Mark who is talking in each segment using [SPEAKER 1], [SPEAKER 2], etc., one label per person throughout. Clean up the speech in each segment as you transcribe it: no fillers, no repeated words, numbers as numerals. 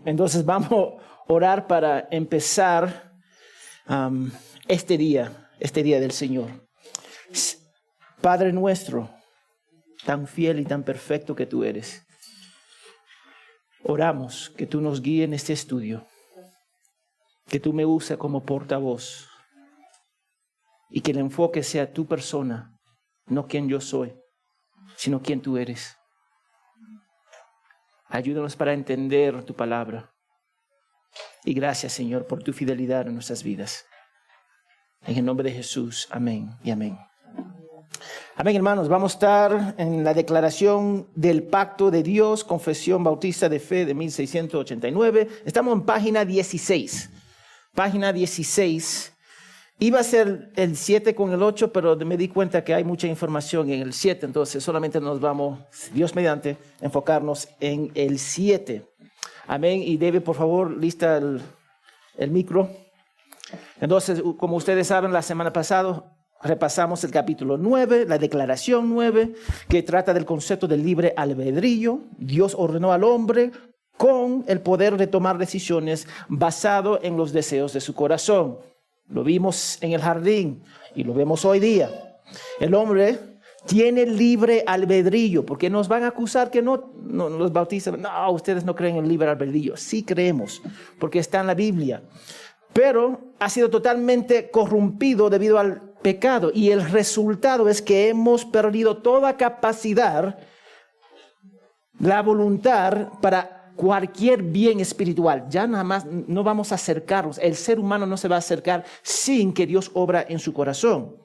[SPEAKER 1] Entonces vamos a orar para empezar este día del Señor. Padre nuestro, tan fiel y tan perfecto que tú eres, oramos que tú nos guíes en este estudio, que tú me uses como portavoz y que el enfoque sea tu persona, no quien yo soy, sino quien tú eres. Ayúdanos para entender tu palabra. Y gracias, Señor, por tu fidelidad en nuestras vidas. En el nombre de Jesús, amén y amén. Amén, hermanos. Vamos a estar en la declaración del pacto de Dios, Confesión Bautista de Fe de 1689. Estamos en página 16. Página 16. Iba a ser el 7 con el 8, pero me di cuenta que hay mucha información en el 7. Entonces solamente nos vamos, Dios mediante, enfocarnos en el 7. Amén. Y David, por favor, lista el micro. Entonces, como ustedes saben, la semana pasada repasamos el capítulo 9, la declaración 9, que trata del concepto del libre albedrío. Dios ordenó al hombre con el poder de tomar decisiones basado en los deseos de su corazón. Lo vimos en el jardín y lo vemos hoy día. El hombre tiene libre albedrío, porque nos van a acusar que no los bautistas. No, ustedes no creen en el libre albedrío. Sí creemos, porque está en la Biblia. Pero ha sido totalmente corrompido debido al pecado. Y el resultado es que hemos perdido toda capacidad, la voluntad para cualquier bien espiritual. Ya nada más no vamos a acercarnos. El ser humano no se va a acercar sin que Dios obra en su corazón.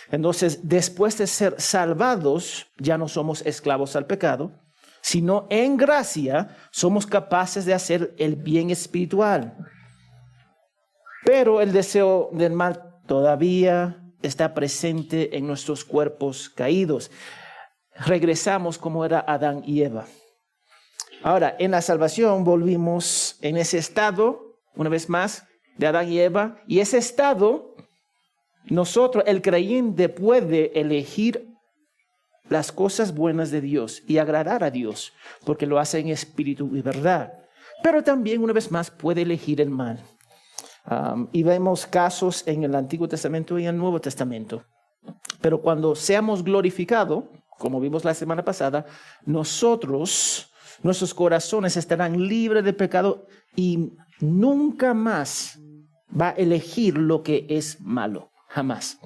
[SPEAKER 1] Entonces, después de ser salvados, ya no somos esclavos al pecado, sino en gracia somos capaces de hacer el bien espiritual. Pero el deseo del mal todavía está presente en nuestros cuerpos caídos. Regresamos como era Adán y Eva. Ahora, en la salvación volvimos en ese estado, una vez más, de Adán y Eva. Y ese estado, nosotros, el creyente, puede elegir las cosas buenas de Dios y agradar a Dios, porque lo hace en espíritu y verdad. Pero también, una vez más, puede elegir el mal. Y vemos casos en el Antiguo Testamento y en el Nuevo Testamento. Pero cuando seamos glorificados, como vimos la semana pasada, nuestros corazones estarán libres de pecado y nunca más va a elegir lo que es malo. Jamás.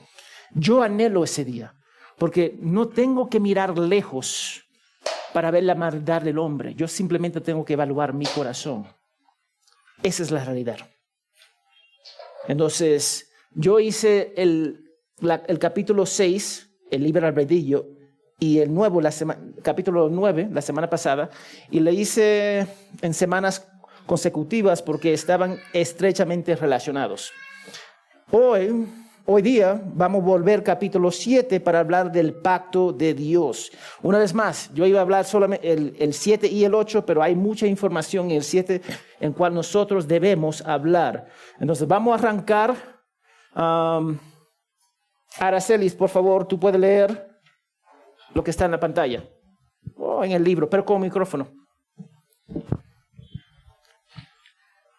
[SPEAKER 1] Yo anhelo ese día, porque no tengo que mirar lejos para ver la maldad del hombre. Yo simplemente tengo que evaluar mi corazón. Esa es la realidad. Entonces, yo hice el capítulo 6, el libre albedrío, y el nuevo, capítulo 9, la semana pasada, y le hice en semanas consecutivas porque estaban estrechamente relacionados. Hoy día vamos a volver capítulo 7 para hablar del pacto de Dios. Una vez más, yo iba a hablar solamente el 7 y el 8, pero hay mucha información en el 7 en cual nosotros debemos hablar. Entonces vamos a arrancar. Aracelis, por favor, tú puedes leer lo que está en la pantalla o en el libro, pero con micrófono.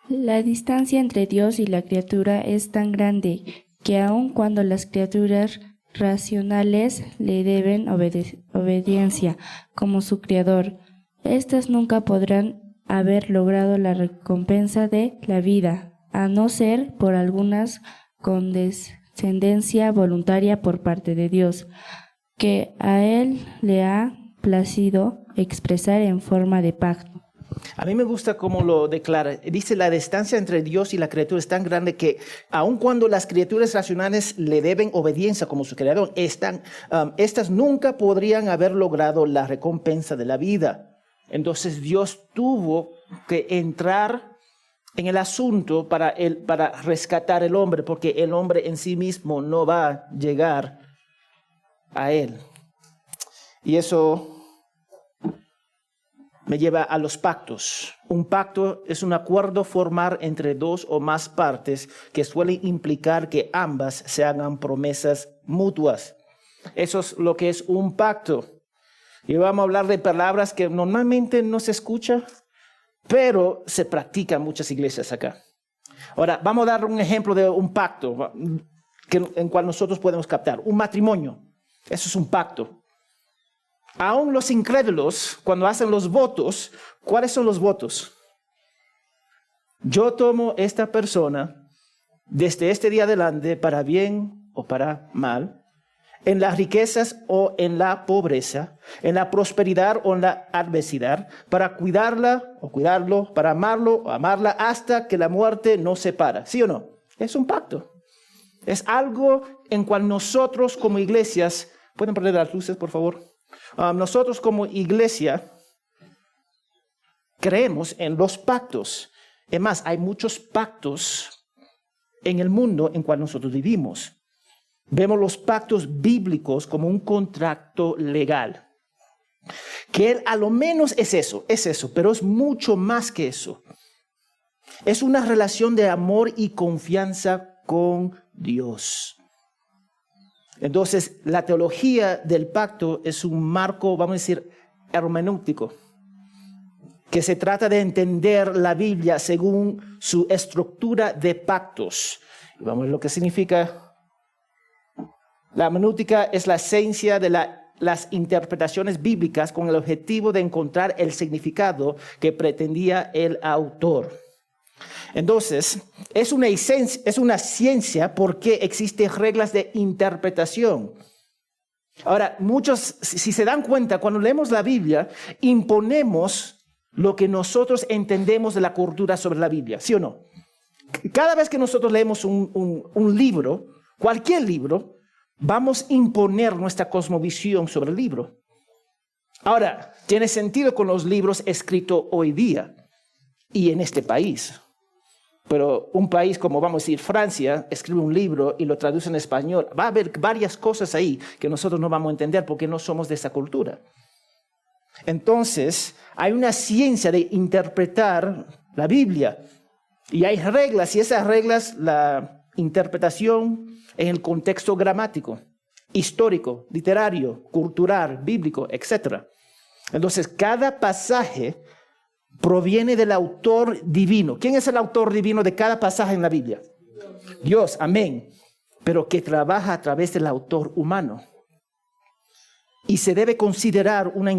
[SPEAKER 2] La distancia entre Dios y la criatura es tan grande que aun cuando las criaturas racionales le deben obediencia como su creador, éstas nunca podrán haber logrado la recompensa de la vida, a no ser por algunas condescendencia voluntaria por parte de Dios, que a él le ha placido expresar en forma de pacto.
[SPEAKER 1] A mí me gusta cómo lo declara. Dice, la distancia entre Dios y la criatura es tan grande que aun cuando las criaturas racionales le deben obediencia como su creador, estas nunca podrían haber logrado la recompensa de la vida. Entonces Dios tuvo que entrar en el asunto para rescatar al hombre, porque el hombre en sí mismo no va a llegar a él. Y eso me lleva a los pactos. Un pacto es un acuerdo formal entre dos o más partes que suele implicar que ambas se hagan promesas mutuas. Eso es lo que es un pacto. Y vamos a hablar de palabras que normalmente no se escucha, pero se practica en muchas iglesias acá. Ahora, vamos a dar un ejemplo de un pacto en cual nosotros podemos captar. Un matrimonio, eso es un pacto. Aún los incrédulos, cuando hacen los votos, ¿cuáles son los votos? Yo tomo esta persona desde este día adelante para bien o para mal, en las riquezas o en la pobreza, en la prosperidad o en la adversidad, para cuidarla o cuidarlo, para amarlo o amarla hasta que la muerte nos separa. ¿Sí o no? Es un pacto. Es algo en cual nosotros como iglesias, ¿pueden prender las luces, por favor? Nosotros como iglesia creemos en los pactos. Es más, hay muchos pactos en el mundo en cual nosotros vivimos. Vemos los pactos bíblicos como un contrato legal. Que a lo menos es eso, pero es mucho más que eso. Es una relación de amor y confianza con Dios. Entonces, la teología del pacto es un marco, vamos a decir, hermenéutico, que se trata de entender la Biblia según su estructura de pactos. Y vamos a ver lo que significa. La hermenéutica es la esencia de las interpretaciones bíblicas con el objetivo de encontrar el significado que pretendía el autor. Entonces, es una ciencia porque existen reglas de interpretación. Ahora, muchos, si se dan cuenta, cuando leemos la Biblia, imponemos lo que nosotros entendemos de la cultura sobre la Biblia, ¿sí o no? Cada vez que nosotros leemos un libro, cualquier libro, vamos a imponer nuestra cosmovisión sobre el libro. Ahora, tiene sentido con los libros escritos hoy día y en este país. Pero un país como, vamos a decir, Francia, escribe un libro y lo traduce en español. Va a haber varias cosas ahí que nosotros no vamos a entender porque no somos de esa cultura. Entonces, hay una ciencia de interpretar la Biblia. Y hay reglas, y esas reglas, la interpretación en el contexto gramático, histórico, literario, cultural, bíblico, etc. Entonces, cada pasaje proviene del autor divino. ¿Quién es el autor divino de cada pasaje en la Biblia? Dios, amén. Pero que trabaja a través del autor humano. Y se debe considerar una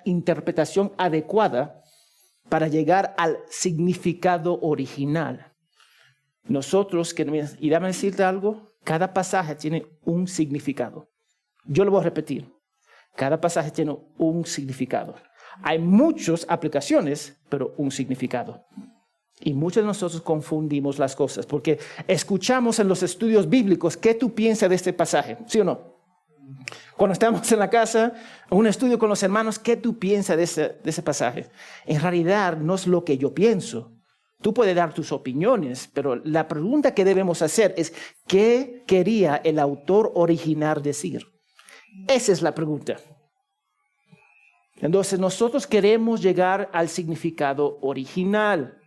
[SPEAKER 1] interpretación adecuada para llegar al significado original. Nosotros, y déjame decirte algo, cada pasaje tiene un significado. Yo lo voy a repetir. Cada pasaje tiene un significado. Hay muchas aplicaciones, pero un significado. Y muchos de nosotros confundimos las cosas porque escuchamos en los estudios bíblicos qué tú piensas de este pasaje, ¿sí o no? Cuando estamos en la casa, en un estudio con los hermanos, ¿qué tú piensas de ese pasaje? En realidad no es lo que yo pienso. Tú puedes dar tus opiniones, pero la pregunta que debemos hacer es, ¿qué quería el autor original decir? Esa es la pregunta. Entonces nosotros queremos llegar al significado original.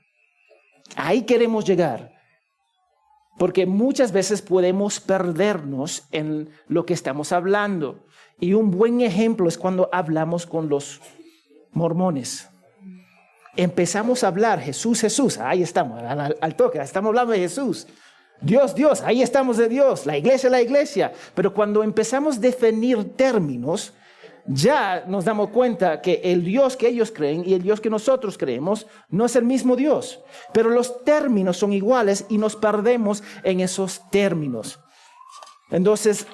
[SPEAKER 1] Ahí queremos llegar. Porque muchas veces podemos perdernos en lo que estamos hablando. Y un buen ejemplo es cuando hablamos con los mormones. Empezamos a hablar, Jesús, Jesús, ahí estamos, al toque, estamos hablando de Jesús. Dios, Dios, ahí estamos de Dios, la iglesia. Pero cuando empezamos a definir términos, ya nos damos cuenta que el Dios que ellos creen y el Dios que nosotros creemos no es el mismo Dios. Pero los términos son iguales y nos perdemos en esos términos. Entonces,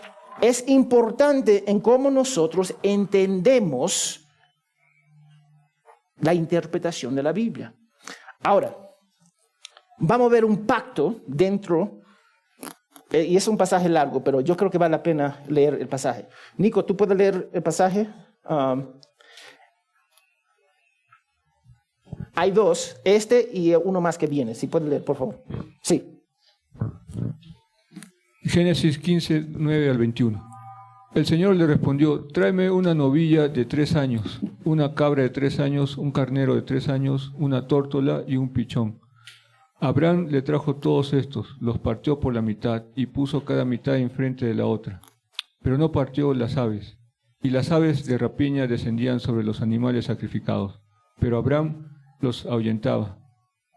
[SPEAKER 1] es importante en cómo nosotros entendemos la interpretación de la Biblia. Ahora, vamos a ver un pacto dentro, y es un pasaje largo, pero yo creo que vale la pena leer el pasaje. Nico, ¿tú puedes leer el pasaje? Hay dos, este y uno más que viene. Si puedes leer, por favor. Sí.
[SPEAKER 3] Génesis 15, 9 al 21. El Señor le respondió: tráeme una novilla de 3 años, una cabra de 3 años, un carnero de 3 años, una tórtola y un pichón. Abraham le trajo todos estos, los partió por la mitad y puso cada mitad enfrente de la otra. Pero no partió las aves, y las aves de rapiña descendían sobre los animales sacrificados. pero Abraham los ahuyentaba.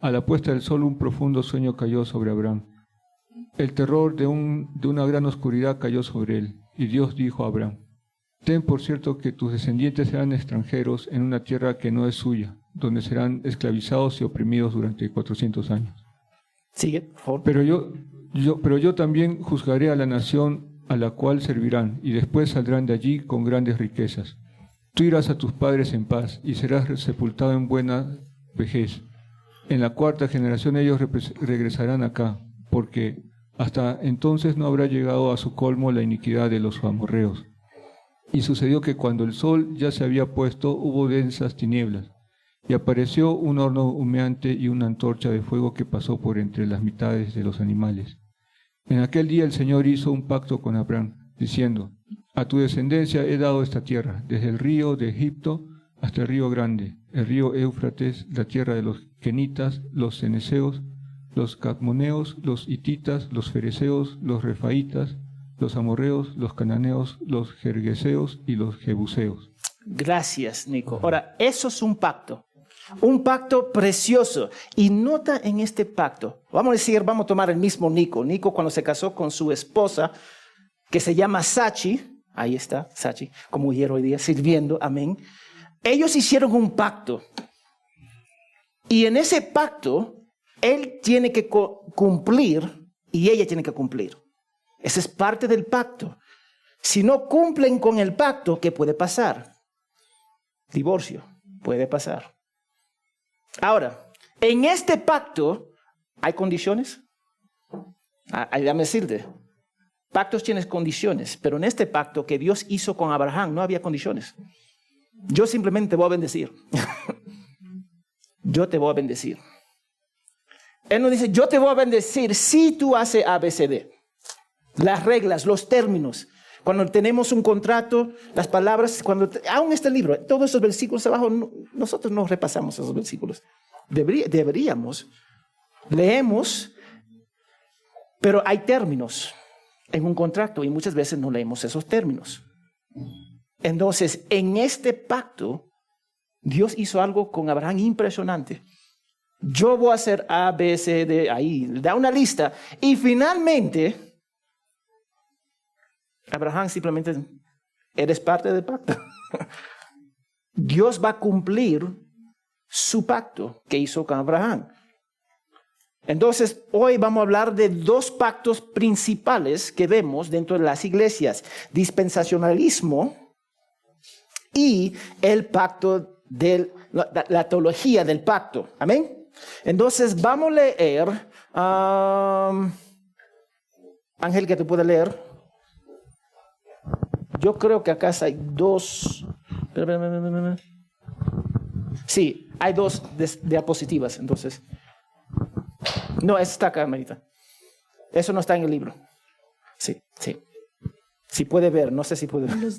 [SPEAKER 3] A la puesta del sol un profundo sueño cayó sobre Abraham. El terror de una gran oscuridad cayó sobre él, y Dios dijo a Abraham: ten por cierto que tus descendientes serán extranjeros en una tierra que no es suya, donde serán esclavizados y oprimidos durante 400 años.
[SPEAKER 1] Sigue, por favor.
[SPEAKER 3] Pero yo también juzgaré a la nación a la cual servirán, y después saldrán de allí con grandes riquezas. Tú irás a tus padres en paz, y serás sepultado en buena vejez. En la cuarta generación ellos regresarán acá, porque hasta entonces no habrá llegado a su colmo la iniquidad de los amorreos. Y sucedió que cuando el sol ya se había puesto, hubo densas tinieblas, y apareció un horno humeante y una antorcha de fuego que pasó por entre las mitades de los animales. En aquel día el Señor hizo un pacto con Abraham, diciendo: a tu descendencia he dado esta tierra, desde el río de Egipto hasta el río grande, el río Éufrates, la tierra de los kenitas, los ceneseos, los cadmoneos, los hititas, los fereceos, los refaitas, los amorreos, los cananeos, los gergeseos y los jebuseos.
[SPEAKER 1] Gracias, Nico. Ahora, eso es un pacto precioso. Y nota en este pacto, vamos a tomar el mismo Nico. Nico, cuando se casó con su esposa, que se llama Sachi, ahí está, Sachi, como mujer hoy día, sirviendo, amén. Ellos hicieron un pacto. Y en ese pacto, él tiene que cumplir y ella tiene que cumplir. Esa es parte del pacto. Si no cumplen con el pacto, ¿qué puede pasar? Divorcio, puede pasar. Ahora, en este pacto, ¿hay condiciones? Déjame decirte, pactos tienen condiciones, pero en este pacto que Dios hizo con Abraham no había condiciones. Yo simplemente te voy a bendecir. Yo te voy a bendecir. Él nos dice: yo te voy a bendecir si tú haces ABCD. Las reglas, los términos. Cuando tenemos un contrato, las palabras, aún este libro, todos esos versículos abajo, nosotros no repasamos esos versículos. Deberíamos. Leemos, pero hay términos en un contrato y muchas veces no leemos esos términos. Entonces, en este pacto, Dios hizo algo con Abraham impresionante. Yo voy a hacer A, B, C, D, ahí, da una lista. Y finalmente, Abraham simplemente, eres parte del pacto. Dios va a cumplir su pacto que hizo con Abraham. Entonces, hoy vamos a hablar de dos pactos principales que vemos dentro de las iglesias: dispensacionalismo y el pacto de la teología del pacto. Amén. Entonces, vamos a leer. Ángel, que te puede leer. Yo creo que acá hay dos. Sí, hay dos diapositivas, entonces. No, está acá, Marita. Eso no está en el libro. Sí. Si puede ver, no sé si puede ver.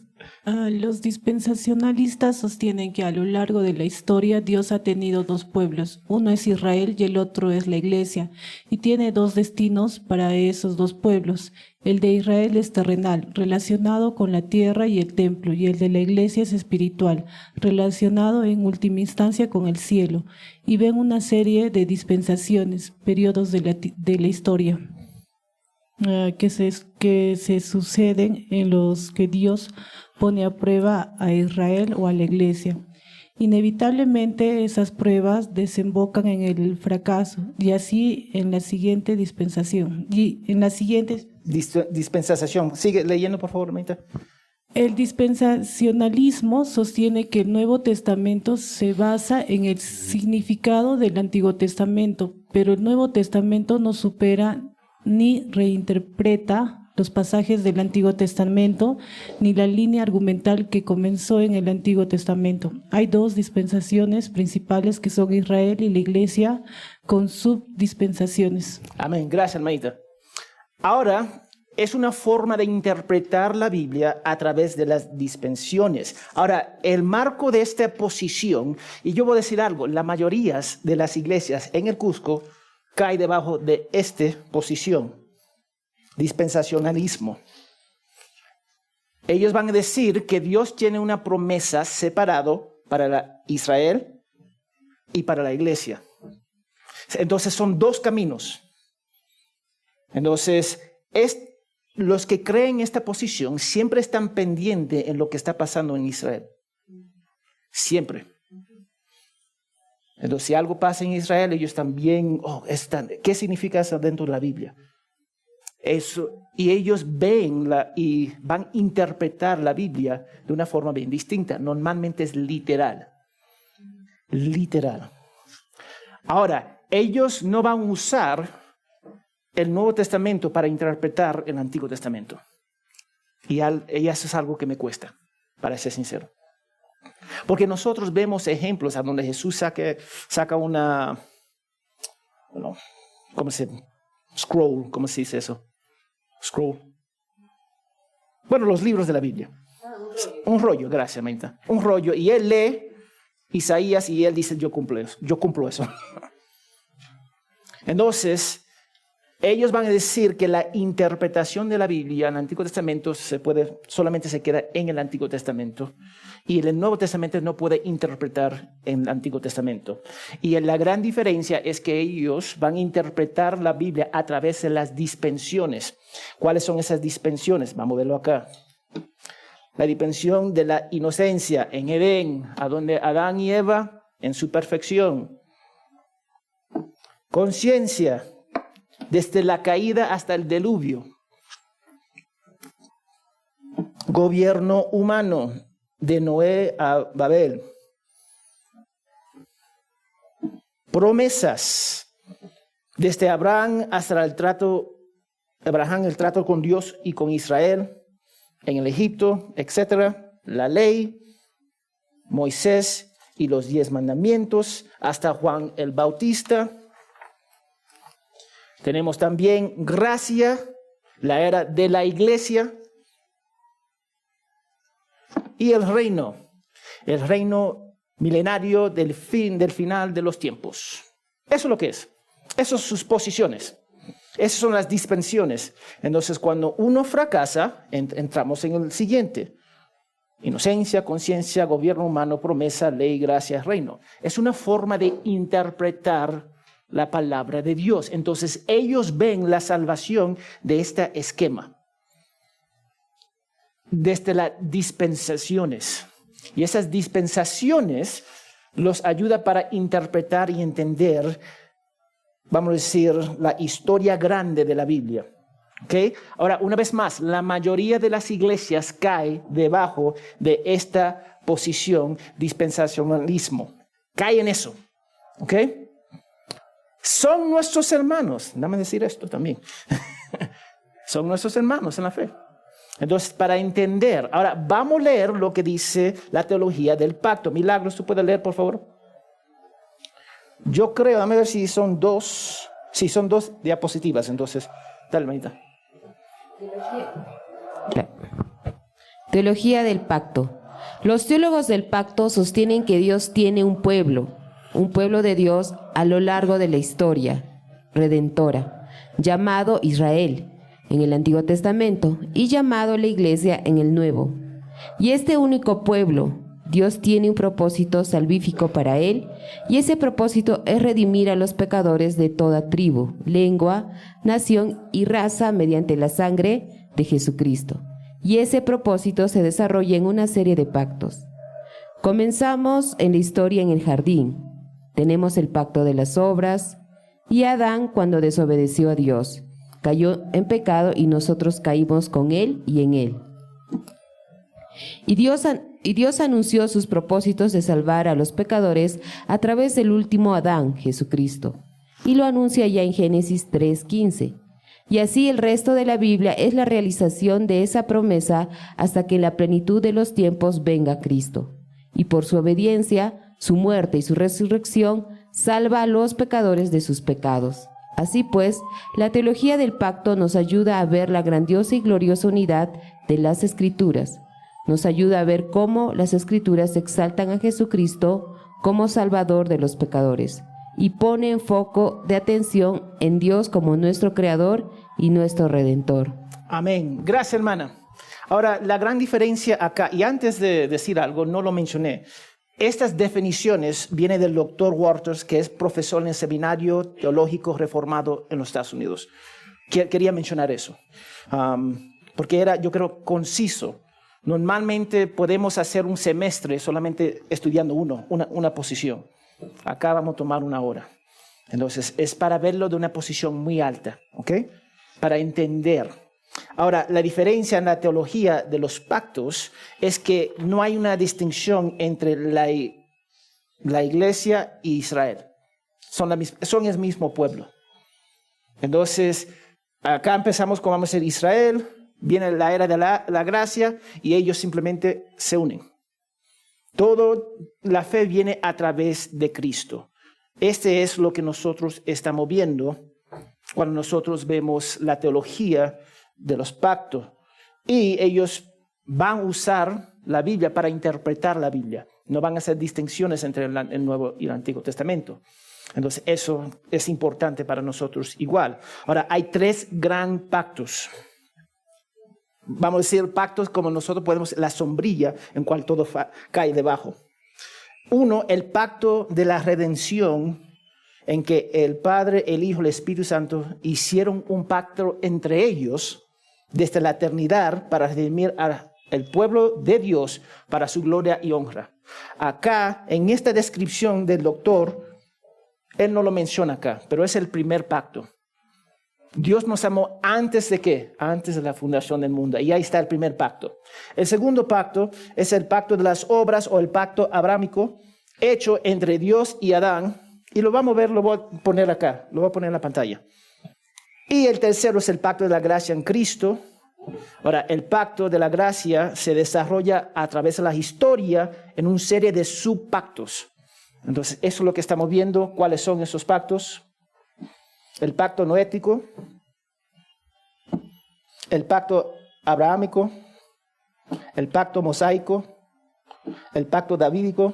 [SPEAKER 4] Los dispensacionalistas sostienen que a lo largo de la historia Dios ha tenido dos pueblos. Uno es Israel y el otro es la Iglesia. Y tiene dos destinos para esos dos pueblos. El de Israel es terrenal, relacionado con la tierra y el templo, y el de la Iglesia es espiritual, relacionado en última instancia con el cielo. Y ven una serie de dispensaciones, periodos de la historia, que se suceden en los que Dios pone a prueba a Israel o a la Iglesia. Inevitablemente esas pruebas desembocan en el fracaso y así en la siguiente dispensación. Y en la siguiente
[SPEAKER 1] dispensación. Sigue leyendo, por favor, Marita.
[SPEAKER 4] El dispensacionalismo sostiene que el Nuevo Testamento se basa en el significado del Antiguo Testamento, pero el Nuevo Testamento no supera ni reinterpreta los pasajes del Antiguo Testamento, ni la línea argumental que comenzó en el Antiguo Testamento. Hay dos dispensaciones principales que son Israel y la Iglesia, con subdispensaciones.
[SPEAKER 1] Amén. Gracias, hermanita. Ahora, es una forma de interpretar la Biblia a través de las dispensaciones. Ahora, el marco de esta posición, y yo voy a decir algo, la mayoría de las iglesias en el Cusco cae debajo de esta posición, dispensacionalismo. Ellos van a decir que Dios tiene una promesa separado para Israel y para la iglesia. Entonces son dos caminos. Entonces, los que creen esta posición siempre están pendientes en lo que está pasando en Israel. Siempre. Entonces, si algo pasa en Israel, ellos también, ¿qué significa eso dentro de la Biblia? Eso, y ellos ven y van a interpretar la Biblia de una forma bien distinta. Normalmente es literal. Literal. Ahora, ellos no van a usar el Nuevo Testamento para interpretar el Antiguo Testamento. Y eso es algo que me cuesta, para ser sincero. Porque nosotros vemos ejemplos a donde Jesús saca una, ¿cómo se dice? Scroll, ¿cómo se dice eso? Scroll. Bueno, los libros de la Biblia. Un rollo, gracias, Maita. Un rollo, y él lee Isaías y él dice, yo cumplo eso. Entonces, ellos van a decir que la interpretación de la Biblia en el Antiguo Testamento solamente se queda en el Antiguo Testamento. Y el Nuevo Testamento no puede interpretar en el Antiguo Testamento. Y la gran diferencia es que ellos van a interpretar la Biblia a través de las dispensiones. ¿Cuáles son esas dispensiones? Vamos a verlo acá. La dispensión de la inocencia en Edén, a donde Adán y Eva en su perfección. Conciencia, desde la caída hasta el diluvio. Gobierno humano, de Noé a Babel. Promesas, desde Abraham hasta el trato con Dios y con Israel, en el Egipto, etc. La ley, Moisés y los 10 mandamientos, hasta Juan el Bautista. Tenemos también gracia, la era de la iglesia, y el reino milenario del final de los tiempos. Eso es lo que es. Esas son sus posiciones. Esas son las dispensiones. Entonces, cuando uno fracasa, entramos en el siguiente. Inocencia, conciencia, gobierno humano, promesa, ley, gracia, reino. Es una forma de interpretar la palabra de Dios. Entonces, ellos ven la salvación de este esquema. Desde las dispensaciones. Y esas dispensaciones los ayuda para interpretar y entender, vamos a decir, la historia grande de la Biblia. ¿Okay? Ahora, una vez más, la mayoría de las iglesias cae debajo de esta posición dispensacionalismo. Cae en eso. ¿Okay? Son nuestros hermanos. Dame decir esto también. Son nuestros hermanos en la fe. Entonces, para entender, ahora vamos a leer lo que dice la teología del pacto. Milagros, ¿tú puedes leer, por favor? Yo creo, dame ver si son dos diapositivas, entonces, dale, manita.
[SPEAKER 5] Teología del pacto. Los teólogos del pacto sostienen que Dios tiene un pueblo de Dios a lo largo de la historia redentora, llamado Israel en el Antiguo Testamento y llamado la Iglesia en el Nuevo. Y este único pueblo, Dios tiene un propósito salvífico para él, y ese propósito es redimir a los pecadores de toda tribu, lengua, nación y raza mediante la sangre de Jesucristo. Y ese propósito se desarrolla en una serie de pactos. Comenzamos en la historia en el jardín. Tenemos el pacto de las obras, y Adán, cuando desobedeció a Dios, cayó en pecado y nosotros caímos con él y en él. Y Dios anunció sus propósitos de salvar a los pecadores a través del último Adán, Jesucristo. Y lo anuncia ya en Génesis 3:15. Y así el resto de la Biblia es la realización de esa promesa hasta que en la plenitud de los tiempos venga Cristo. Y por su obediencia, su muerte y su resurrección, salva a los pecadores de sus pecados. Así pues, la teología del pacto nos ayuda a ver la grandiosa y gloriosa unidad de las Escrituras. Nos ayuda a ver cómo las Escrituras exaltan a Jesucristo como Salvador de los pecadores y pone en foco de atención en Dios como nuestro Creador y nuestro Redentor.
[SPEAKER 1] Amén. Gracias, hermana. Ahora, la gran diferencia acá, y antes de decir algo, no lo mencioné, estas definiciones vienen del Dr. Waters, que es profesor en el Seminario Teológico Reformado en los Estados Unidos. Quería mencionar eso, porque era, yo creo, conciso. Normalmente podemos hacer un semestre solamente estudiando una posición. Acá vamos a tomar 1 hora. Entonces, es para verlo de una posición muy alta, ¿ok? Para entender. Ahora, la diferencia en la teología de los pactos es que no hay una distinción entre la iglesia y Israel. Son el mismo pueblo. Entonces, acá empezamos con, vamos a decir, Israel, viene la era de la gracia y ellos simplemente se unen. Toda la fe viene a través de Cristo. Este es lo que nosotros estamos viendo cuando nosotros vemos la teología de los pactos. Y ellos van a usar la Biblia para interpretar la Biblia. No van a hacer distinciones entre el Nuevo y el Antiguo Testamento. Entonces, eso es importante para nosotros igual. Ahora, hay 3 grandes pactos. Vamos a decir pactos como nosotros podemos, la sombrilla en cual todo cae debajo. 1, el pacto de la redención, en que el Padre, el Hijo, el Espíritu Santo hicieron un pacto entre ellos desde la eternidad para redimir al pueblo de Dios para su gloria y honra. Acá, en esta descripción del doctor, él no lo menciona acá, pero es el primer pacto. Dios nos amó antes de ¿qué? Antes de la fundación del mundo. Y ahí está el primer pacto. El segundo pacto es el pacto de las obras o el pacto abrámico hecho entre Dios y Adán. Y lo vamos a ver, lo voy a poner acá, lo voy a poner en la pantalla. Y el tercero es el pacto de la gracia en Cristo. Ahora, el pacto de la gracia se desarrolla a través de la historia en una serie de subpactos. Entonces, eso es lo que estamos viendo. ¿Cuáles son esos pactos? El pacto noético, el pacto abrahámico, el pacto mosaico, el pacto davídico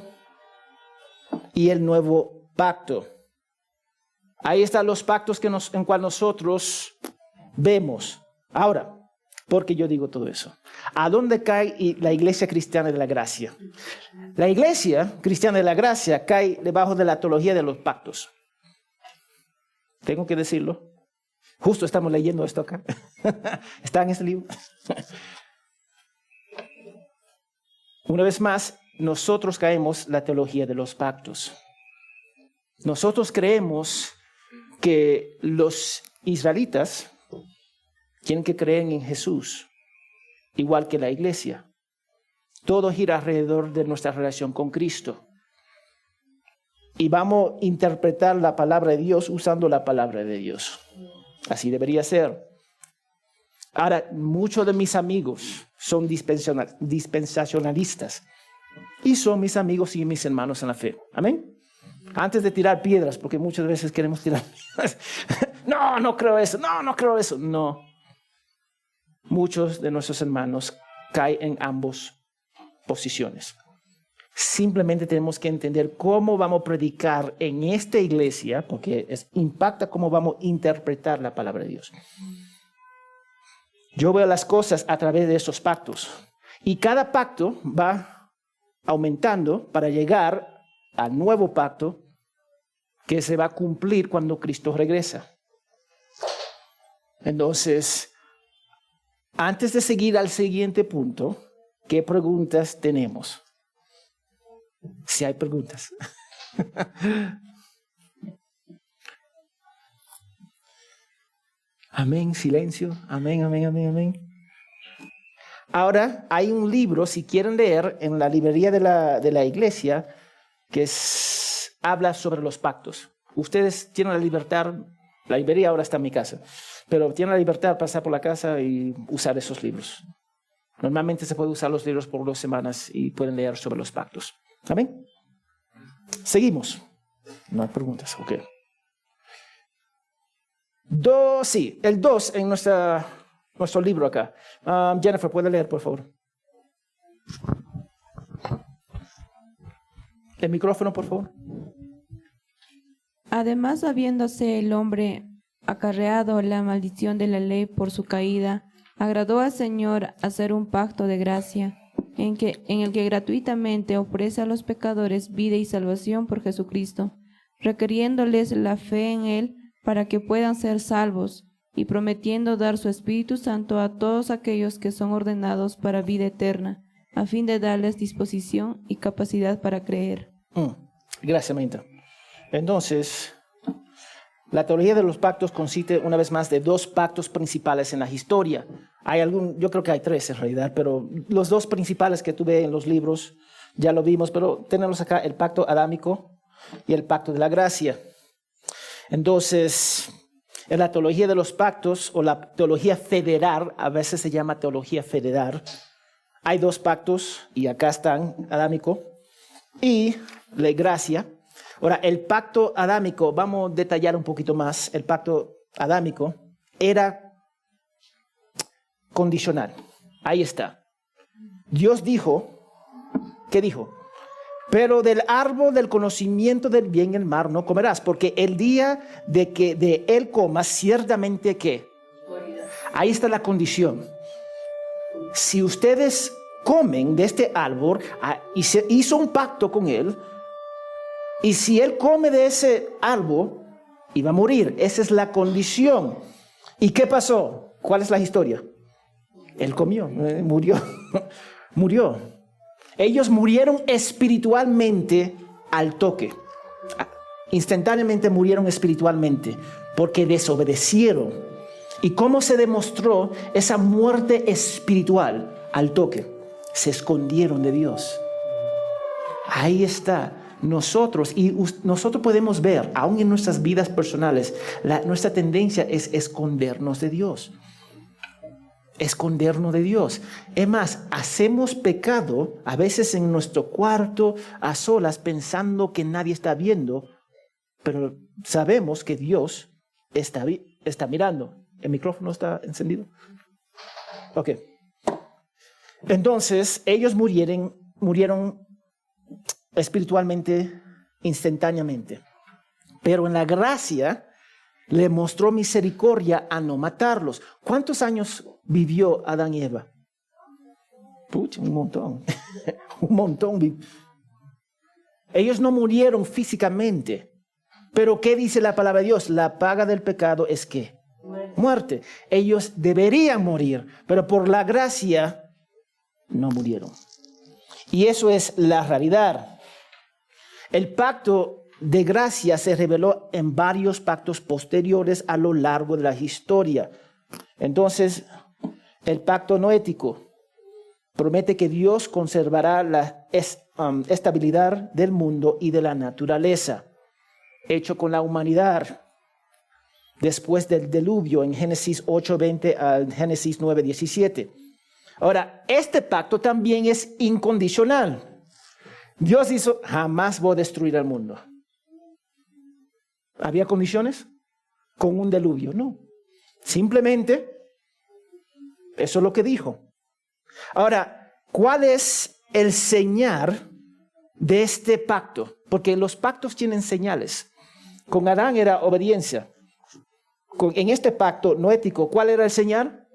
[SPEAKER 1] y el nuevo pacto. Ahí están los pactos en cual nosotros vemos. Ahora, ¿por qué yo digo todo eso? ¿A dónde cae la iglesia cristiana de la gracia? La iglesia cristiana de la gracia cae debajo de la teología de los pactos. Tengo que decirlo. Justo estamos leyendo esto acá. Está en este libro. Una vez más, nosotros caemos en la teología de los pactos. Nosotros creemos que los israelitas tienen que creer en Jesús, igual que la iglesia. Todo gira alrededor de nuestra relación con Cristo. Y vamos a interpretar la palabra de Dios usando la palabra de Dios. Así debería ser. Ahora, muchos de mis amigos son dispensacionalistas. Y son mis amigos y mis hermanos en la fe. Amén. Antes de tirar piedras, porque muchas veces queremos tirar piedras. No creo eso. No creo eso. No. Muchos de nuestros hermanos caen en ambas posiciones. Simplemente tenemos que entender cómo vamos a predicar en esta iglesia, porque impacta cómo vamos a interpretar la palabra de Dios. Yo veo las cosas a través de esos pactos. Y cada pacto va aumentando para llegar al nuevo pacto que se va a cumplir cuando Cristo regresa. Entonces, antes de seguir al siguiente punto, ¿qué preguntas tenemos? Si hay preguntas. Amén, silencio. Amén. Ahora, hay un libro, si quieren leer, en la librería de la iglesia, que habla sobre los pactos. Ustedes tienen la libertad, la librería ahora está en mi casa, pero tienen la libertad de pasar por la casa y usar esos libros. Normalmente se puede usar los libros por 2 semanas y pueden leer sobre los pactos. ¿Amén? Seguimos. No hay preguntas. Ok. El 2 en nuestro libro acá. Jennifer, ¿puede leer, por favor? El micrófono, por favor.
[SPEAKER 6] Además, habiéndose el hombre acarreado la maldición de la ley por su caída, agradó al Señor hacer un pacto de gracia, en el que gratuitamente ofrece a los pecadores vida y salvación por Jesucristo, requiriéndoles la fe en Él para que puedan ser salvos, y prometiendo dar su Espíritu Santo a todos aquellos que son ordenados para vida eterna, a fin de darles disposición y capacidad para creer.
[SPEAKER 1] Gracias, Marita. Entonces, la teología de los pactos consiste una vez más de dos pactos principales en la historia. Yo creo que hay tres en realidad, pero los dos principales que tuve en los libros ya lo vimos, pero tenemos acá el pacto adámico y el pacto de la gracia. Entonces, en la teología de los pactos o la teología federal, a veces se llama teología federal, hay dos pactos y acá están, adámico y la gracia. Ahora, el pacto adámico, vamos a detallar un poquito más. El pacto adámico era condicional. Ahí está. Dios dijo, ¿qué dijo? Pero del árbol del conocimiento del bien y el mal no comerás, porque el día de que de él comas, ciertamente ¿qué? Ahí está la condición. Si ustedes comen de este árbol y se hizo un pacto con él, y si él come de ese árbol, iba a morir. Esa es la condición. ¿Y qué pasó? ¿Cuál es la historia? Él comió, murió. Murió. Ellos murieron espiritualmente al toque. Instantáneamente murieron espiritualmente porque desobedecieron. ¿Y cómo se demostró esa muerte espiritual al toque? Se escondieron de Dios. Ahí está. Nosotros podemos ver, aún en nuestras vidas personales, nuestra tendencia es escondernos de Dios. Escondernos de Dios. Es más, hacemos pecado a veces en nuestro cuarto, a solas, pensando que nadie está viendo, pero sabemos que Dios está mirando. ¿El micrófono está encendido? Ok. Entonces, ellos murieron espiritualmente, instantáneamente. Pero en la gracia le mostró misericordia a no matarlos. ¿Cuántos años vivió Adán y Eva? Pucha, un montón. Un montón. Ellos no murieron físicamente. Pero ¿qué dice la palabra de Dios? La paga del pecado es ¿qué? Muerte. Ellos deberían morir, pero por la gracia no murieron. Y eso es la realidad. El pacto de gracia se reveló en varios pactos posteriores a lo largo de la historia. Entonces, el pacto noético promete que Dios conservará la estabilidad del mundo y de la naturaleza, hecho con la humanidad después del diluvio en Génesis 8:20 al Génesis 9:17. Ahora, este pacto también es incondicional. Dios hizo, jamás voy a destruir al mundo. ¿Había condiciones? Con un diluvio, no. Simplemente, eso es lo que dijo. Ahora, ¿cuál es el señal de este pacto? Porque los pactos tienen señales. Con Adán era obediencia. En este pacto noético, ¿cuál era el señal?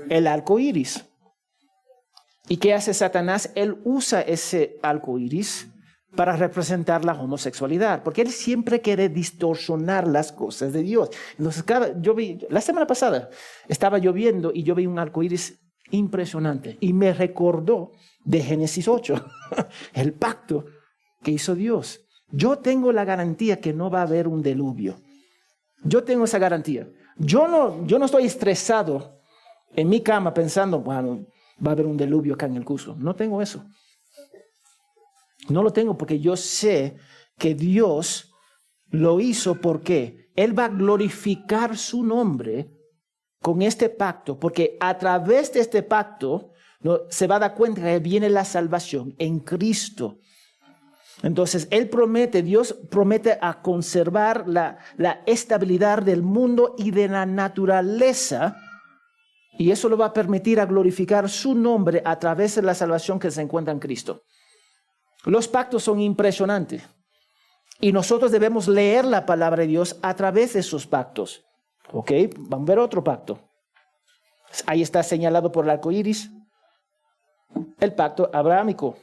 [SPEAKER 1] El arco iris. ¿Y qué hace Satanás? Él usa ese arco iris para representar la homosexualidad, porque él siempre quiere distorsionar las cosas de Dios. Entonces, la semana pasada estaba lloviendo y yo vi un arco iris impresionante y me recordó de Génesis 8, el pacto que hizo Dios. Yo tengo la garantía que no va a haber un diluvio. Yo tengo esa garantía. Yo no estoy estresado en mi cama pensando, bueno, va a haber un diluvio acá en el curso. No tengo eso. No lo tengo porque yo sé que Dios lo hizo porque Él va a glorificar su nombre con este pacto, porque a través de este pacto se va a dar cuenta que viene la salvación en Cristo. Entonces, Dios promete a conservar la estabilidad del mundo y de la naturaleza, y eso lo va a permitir a glorificar su nombre a través de la salvación que se encuentra en Cristo. Los pactos son impresionantes, y nosotros debemos leer la palabra de Dios a través de esos pactos. ¿Ok? Vamos a ver otro pacto. Ahí está señalado por el arco iris. el pacto abrahámico.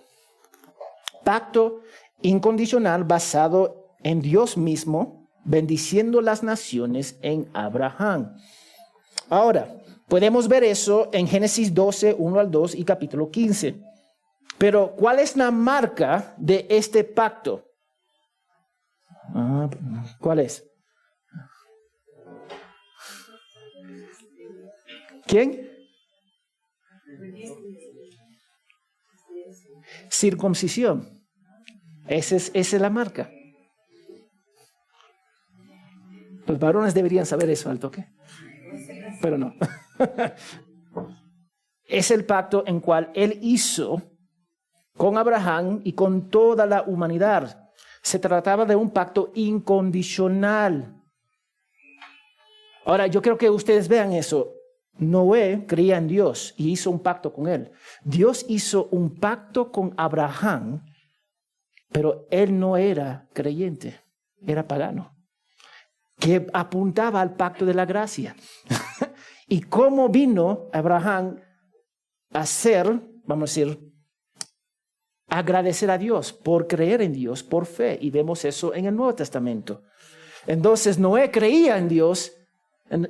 [SPEAKER 1] Pacto incondicional basado en Dios mismo, bendiciendo las naciones en Abraham. Ahora, podemos ver eso en Génesis 12, 1 al 2 y capítulo 15. Pero, ¿cuál es la marca de este pacto? ¿Cuál es? ¿Quién? Circuncisión. Esa es la marca. Los varones deberían saber eso al toque, pero no. Es el pacto en cual él hizo con Abraham y con toda la humanidad. Se trataba de un pacto incondicional. Ahora, yo quiero que ustedes vean eso. Noé creía en Dios y hizo un pacto con él. Dios hizo un pacto con Abraham, pero él no era creyente, era pagano, que apuntaba al pacto de la gracia. ¿Y cómo vino Abraham a ser, vamos a decir, agradecer a Dios por creer en Dios, por fe? Y vemos eso en el Nuevo Testamento. Entonces Noé creía en Dios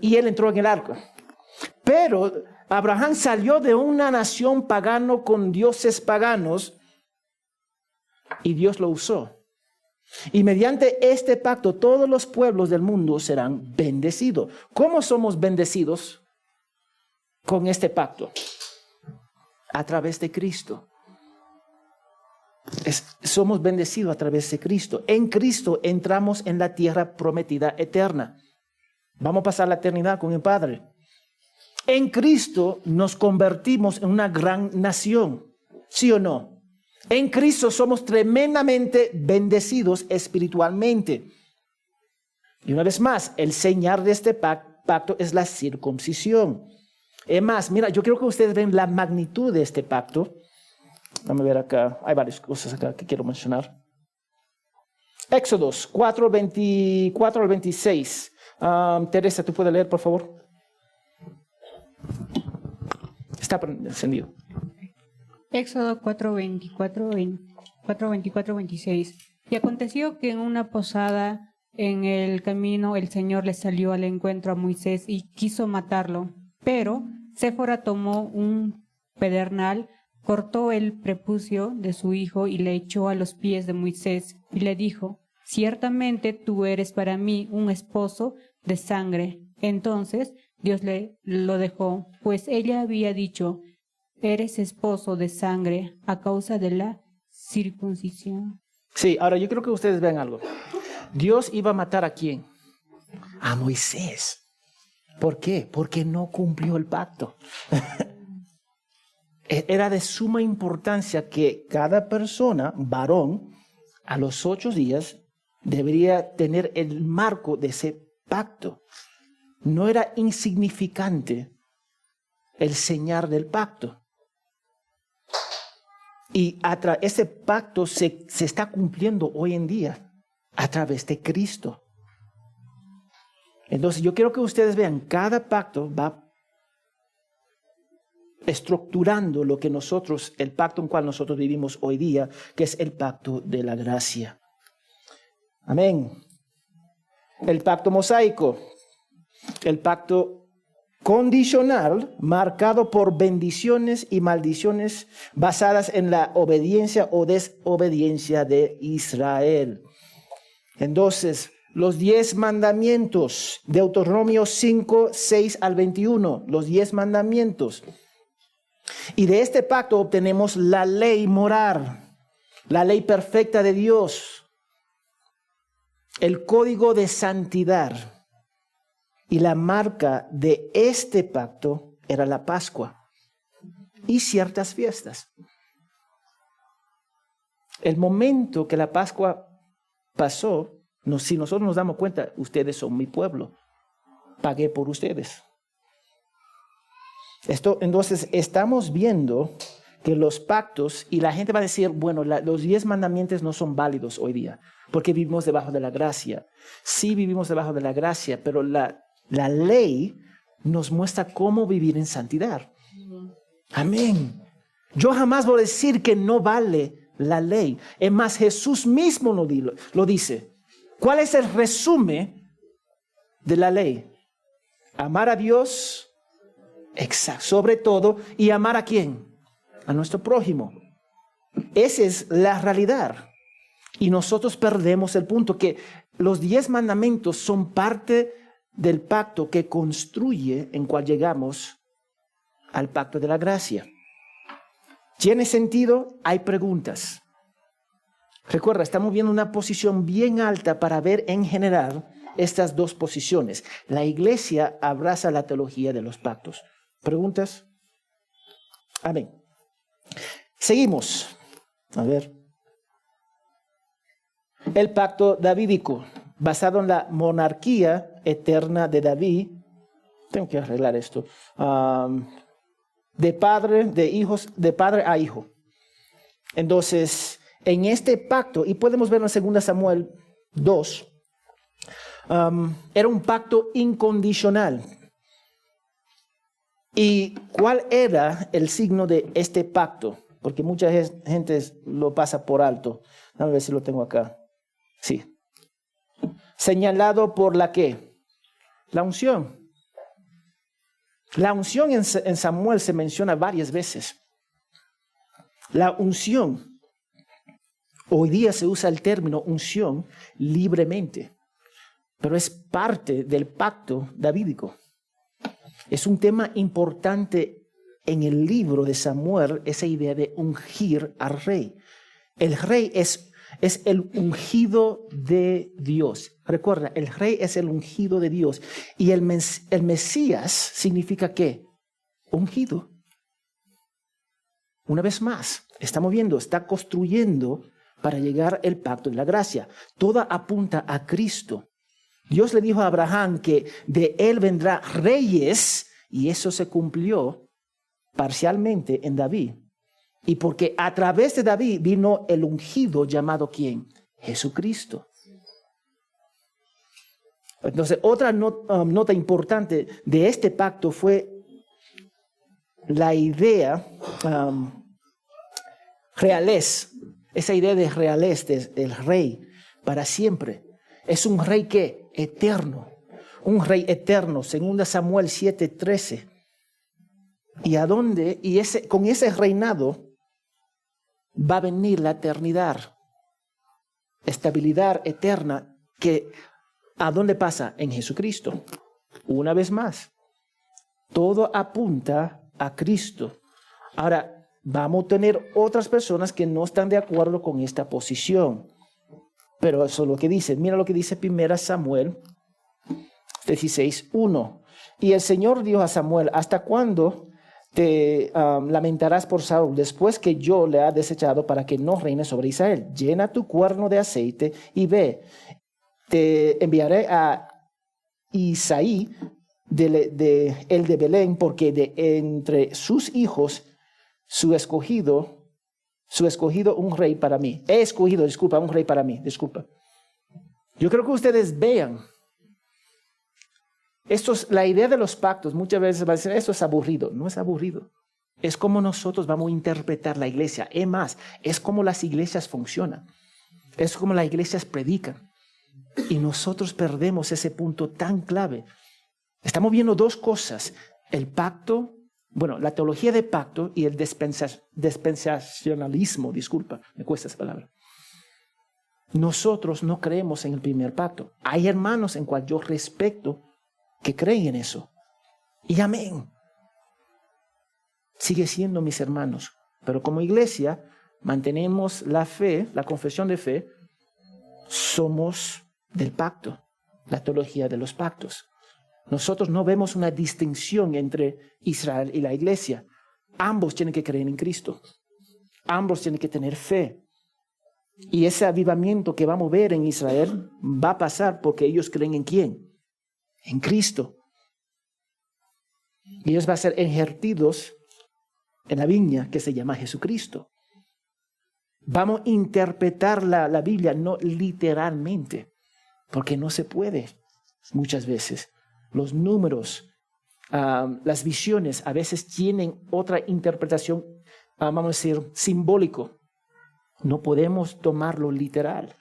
[SPEAKER 1] y él entró en el arca. Pero Abraham salió de una nación pagana con dioses paganos y Dios lo usó. Y mediante este pacto todos los pueblos del mundo serán bendecidos. ¿Cómo somos bendecidos con este pacto? A través de Cristo. Somos bendecidos a través de Cristo. En Cristo entramos en la tierra prometida eterna. Vamos a pasar la eternidad con el Padre. En Cristo nos convertimos en una gran nación, ¿sí o no? En Cristo somos tremendamente bendecidos espiritualmente. Y una vez más, el señal de este pacto es la circuncisión. Es más, mira, yo quiero que ustedes vean la magnitud de este pacto. Vamos a ver acá, hay varias cosas acá que quiero mencionar. Éxodos 4, 24 al 26. Teresa, ¿tú puedes leer, por favor? Está encendido.
[SPEAKER 7] Éxodo 4, 24, 26. Y aconteció que en una posada en el camino el Señor le salió al encuentro a Moisés y quiso matarlo. Pero Séfora tomó un pedernal, cortó el prepucio de su hijo y le echó a los pies de Moisés y le dijo: ciertamente tú eres para mí un esposo de sangre. Entonces Dios lo dejó, pues ella había dicho: eres esposo de sangre a causa de la circuncisión.
[SPEAKER 1] Sí, ahora yo creo que ustedes vean algo. Dios iba a matar ¿a quién? A Moisés. ¿Por qué? Porque no cumplió el pacto. Era de suma importancia que cada persona, varón, a los 8 días debería tener el marco de ese pacto. No era insignificante el señal del pacto. Y ese pacto se está cumpliendo hoy en día a través de Cristo. Entonces yo quiero que ustedes vean, cada pacto va estructurando lo que nosotros, el pacto en cual nosotros vivimos hoy día, que es el pacto de la gracia. Amén. El pacto mosaico, el pacto condicional, marcado por bendiciones y maldiciones basadas en la obediencia o desobediencia de Israel. Entonces, los 10 mandamientos, Deuteronomio 5, 6 al 21, los 10 mandamientos. Y de este pacto obtenemos la ley moral, la ley perfecta de Dios, el código de santidad. Y la marca de este pacto era la Pascua y ciertas fiestas. El momento que la Pascua pasó, si nosotros nos damos cuenta, ustedes son mi pueblo, pagué por ustedes. Entonces estamos viendo que los pactos, y la gente va a decir, bueno, los 10 mandamientos no son válidos hoy día, porque vivimos debajo de la gracia. Sí vivimos debajo de la gracia, pero la ley nos muestra cómo vivir en santidad. Amén. Yo jamás voy a decir que no vale la ley. Es más, Jesús mismo lo dice. ¿Cuál es el resumen de la ley? Amar a Dios, sobre todo, y amar ¿a quién? A nuestro prójimo. Esa es la realidad. Y nosotros perdemos el punto que los 10 mandamientos son parte del pacto que construye en cual llegamos al pacto de la gracia. ¿Tiene sentido? Hay preguntas. Recuerda, estamos viendo una posición bien alta para ver en general estas dos posiciones. La iglesia abraza la teología de los pactos. ¿Preguntas? Amén. Seguimos. A ver. El pacto davídico, basado en la monarquía eterna de David. Tengo que arreglar esto. De padre a hijo. Entonces, en este pacto, y podemos verlo en 2 Samuel 2, era un pacto incondicional. ¿Y cuál era el signo de este pacto? Porque mucha gente lo pasa por alto. A ver si lo tengo acá. Sí. Señalado por la ¿qué? La unción. La unción en Samuel se menciona varias veces. La unción. Hoy día se usa el término unción libremente, pero es parte del pacto davídico. Es un tema importante en el libro de Samuel, esa idea de ungir al rey. El rey es el ungido de Dios. Recuerda, el rey es el ungido de Dios. Y el Mesías significa ¿qué? Ungido. Una vez más, estamos viendo, está construyendo para llegar el pacto de la gracia. Toda apunta a Cristo. Dios le dijo a Abraham que de él vendrá reyes, y eso se cumplió parcialmente en David. Y porque a través de David vino el ungido llamado ¿quién? Jesucristo. Entonces, otra nota importante de este pacto fue la idea realez, esa idea de realez, del rey para siempre. Es un rey que eterno, un rey eterno, 2 Samuel 7:13. ¿Y a dónde? Y con ese reinado va a venir la eternidad, estabilidad eterna, que ¿a dónde pasa? En Jesucristo. Una vez más, todo apunta a Cristo. Ahora, vamos a tener otras personas que no están de acuerdo con esta posición. Pero eso es lo que dice. Mira lo que dice 1 Samuel 16:1. Y el Señor dijo a Samuel, ¿hasta cuándo te lamentarás por Saúl después que yo le ha desechado para que no reine sobre Israel? Llena tu cuerno de aceite y ve. Te enviaré a Isaí, de Belén, porque de entre sus hijos, su escogido un rey para mí. He escogido, un rey para mí, Yo creo que ustedes vean. La idea de los pactos, muchas veces va a decir, esto es aburrido. No es aburrido. Es como nosotros vamos a interpretar la iglesia. Es más, es como las iglesias funcionan. Es como las iglesias predican. Y nosotros perdemos ese punto tan clave. Estamos viendo dos cosas. El pacto, la teología de pacto y el dispensacionalismo. Disculpa, me cuesta esa palabra. Nosotros no creemos en el primer pacto. Hay hermanos en cual yo respeto que creen en eso. Y amén. Sigue siendo mis hermanos. Pero como iglesia mantenemos la fe, la confesión de fe. Somos del pacto, la teología de los pactos. Nosotros no vemos una distinción entre Israel y la iglesia. Ambos tienen que creer en Cristo. Ambos tienen que tener fe. Y ese avivamiento que vamos a ver en Israel va a pasar porque ellos creen en ¿quién? En Cristo. Y ellos van a ser ejercidos en la viña que se llama Jesucristo. Vamos a interpretar la Biblia no literalmente, porque no se puede muchas veces. Los números, las visiones a veces tienen otra interpretación vamos a decir, simbólico. No podemos tomarlo literal.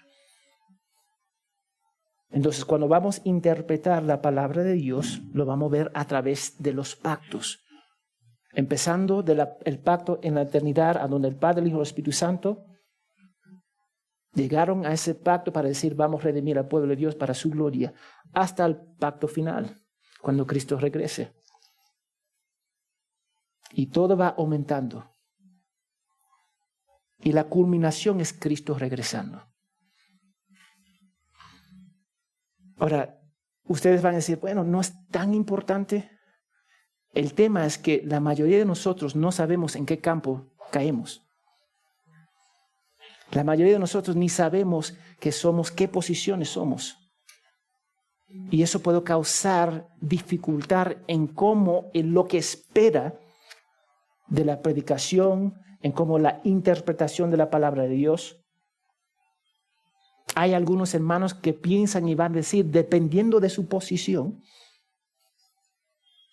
[SPEAKER 1] Entonces, cuando vamos a interpretar la palabra de Dios, lo vamos a ver a través de los pactos. Empezando el pacto en la eternidad, a donde el Padre, el Hijo y el Espíritu Santo llegaron a ese pacto para decir, vamos a redimir al pueblo de Dios para su gloria, hasta el pacto final, cuando Cristo regrese. Y todo va aumentando. Y la culminación es Cristo regresando. Ahora, ustedes van a decir, bueno, no es tan importante. El tema es que la mayoría de nosotros no sabemos en qué campo caemos. La mayoría de nosotros ni sabemos qué posiciones somos. Y eso puede causar dificultad en lo que espera de la predicación, en cómo la interpretación de la palabra de Dios. Hay algunos hermanos que piensan y van a decir, dependiendo de su posición,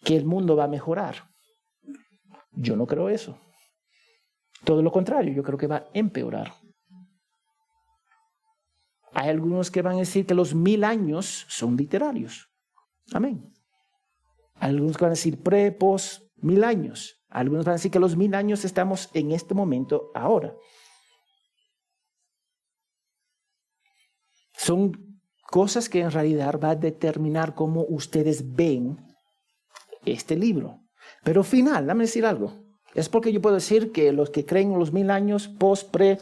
[SPEAKER 1] que el mundo va a mejorar. Yo no creo eso. Todo lo contrario, yo creo que va a empeorar. Hay algunos que van a decir que los 1000 años son literarios. Amén. Algunos van a decir post 1000 años. Algunos van a decir que los 1000 años estamos en este momento ahora. Son cosas que en realidad va a determinar cómo ustedes ven este libro. Pero final, dame decir algo. Es porque yo puedo decir que los que creen en los 1000 años, post, pre,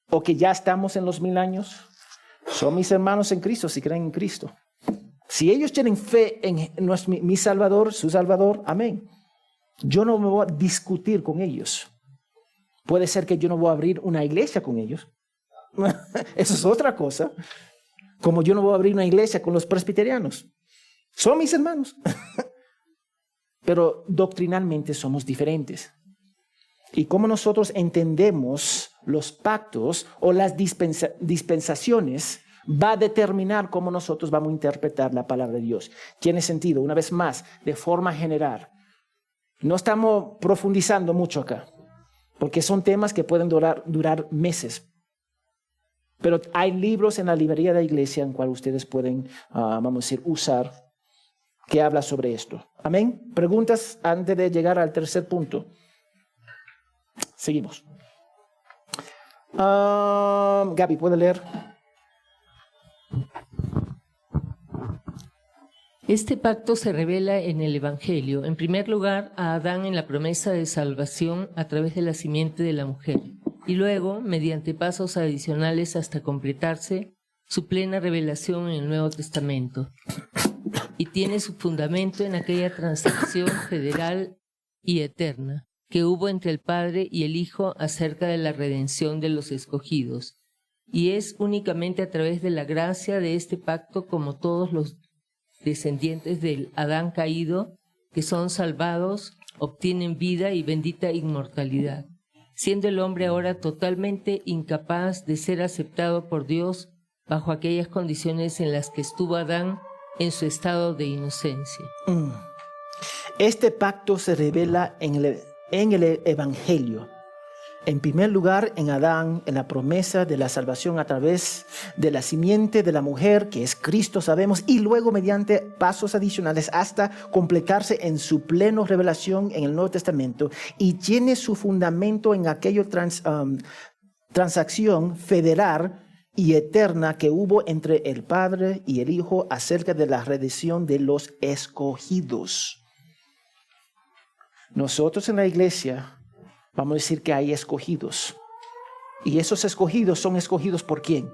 [SPEAKER 1] o que ya estamos en los 1000 años, son mis hermanos en Cristo si creen en Cristo. Si ellos tienen fe en mi Salvador, su Salvador, amén. Yo no me voy a discutir con ellos. Puede ser que yo no voy a abrir una iglesia con ellos. Eso es otra cosa. Como yo no voy a abrir una iglesia con los presbiterianos. Son mis hermanos. Pero doctrinalmente somos diferentes. Y como nosotros entendemos los pactos o las dispensaciones va a determinar cómo nosotros vamos a interpretar la palabra de Dios. Tiene sentido, una vez más, de forma general. No estamos profundizando mucho acá, porque son temas que pueden durar meses. Pero hay libros en la librería de la iglesia en cual ustedes pueden, vamos a decir, usar, que habla sobre esto. Amén. ¿Preguntas antes de llegar al tercer punto? Seguimos. Gaby, ¿puede leer?
[SPEAKER 8] Este pacto se revela en el Evangelio, en primer lugar a Adán en la promesa de salvación a través de la simiente de la mujer, y luego, mediante pasos adicionales hasta completarse, su plena revelación en el Nuevo Testamento. Y tiene su fundamento en aquella transacción federal y eterna que hubo entre el Padre y el Hijo acerca de la redención de los escogidos. Y es únicamente a través de la gracia de este pacto como todos los descendientes del Adán caído, que son salvados, obtienen vida y bendita inmortalidad, siendo el hombre ahora totalmente incapaz de ser aceptado por Dios bajo aquellas condiciones en las que estuvo Adán en su estado de inocencia.
[SPEAKER 1] Este pacto se revela en el Evangelio. En primer lugar, en Adán, en la promesa de la salvación a través de la simiente de la mujer, que es Cristo, sabemos, y luego mediante pasos adicionales hasta completarse en su plena revelación en el Nuevo Testamento, y tiene su fundamento en aquella transacción federal y eterna que hubo entre el Padre y el Hijo acerca de la redención de los escogidos. Nosotros en la iglesia vamos a decir que hay escogidos. Y esos escogidos son escogidos ¿por quién?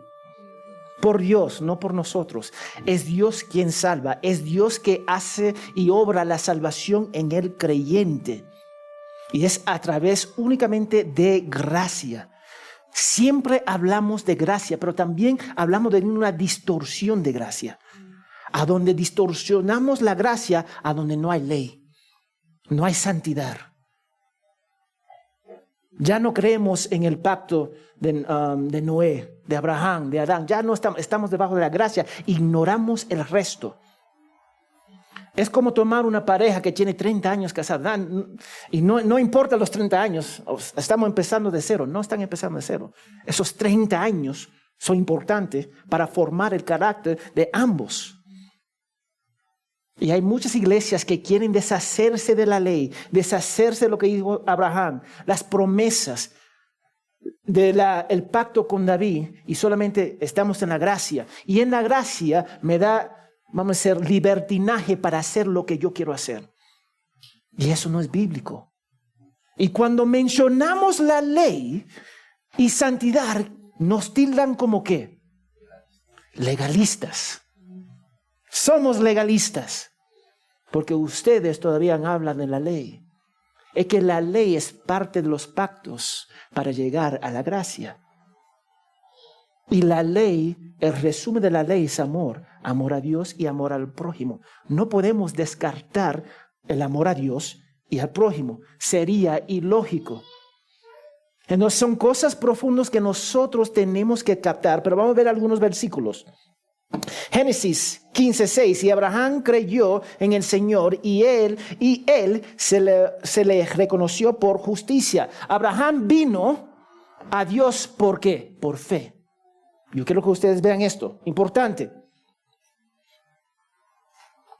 [SPEAKER 1] Por Dios, no por nosotros. Es Dios quien salva. Es Dios que hace y obra la salvación en el creyente. Y es a través únicamente de gracia. Siempre hablamos de gracia, pero también hablamos de una distorsión de gracia. A donde distorsionamos la gracia, a donde no hay ley. No hay santidad. Ya no creemos en el pacto de Noé, de Abraham, de Adán. Ya no estamos debajo de la gracia. Ignoramos el resto. Es como tomar una pareja que tiene 30 años casada. Y no importa los 30 años, estamos empezando de cero. No están empezando de cero. Esos 30 años son importantes para formar el carácter de ambos. Y hay muchas iglesias que quieren deshacerse de la ley, deshacerse de lo que dijo Abraham, las promesas del pacto con David, y solamente estamos en la gracia. Y en la gracia me da, vamos a decir, libertinaje para hacer lo que yo quiero hacer. Y eso no es bíblico. Y cuando mencionamos la ley y santidad, nos tildan como ¿qué? Legalistas. Somos legalistas, porque ustedes todavía hablan de la ley. Es que la ley es parte de los pactos para llegar a la gracia. Y la ley, el resumen de la ley es amor. Amor a Dios y amor al prójimo. No podemos descartar el amor a Dios y al prójimo. Sería ilógico. Entonces son cosas profundas que nosotros tenemos que captar, pero vamos a ver algunos versículos. Génesis 15:6, y Abraham creyó en el Señor y él se le reconoció por justicia. Abraham vino a Dios, ¿por qué? Por fe. Yo quiero que ustedes vean esto, importante.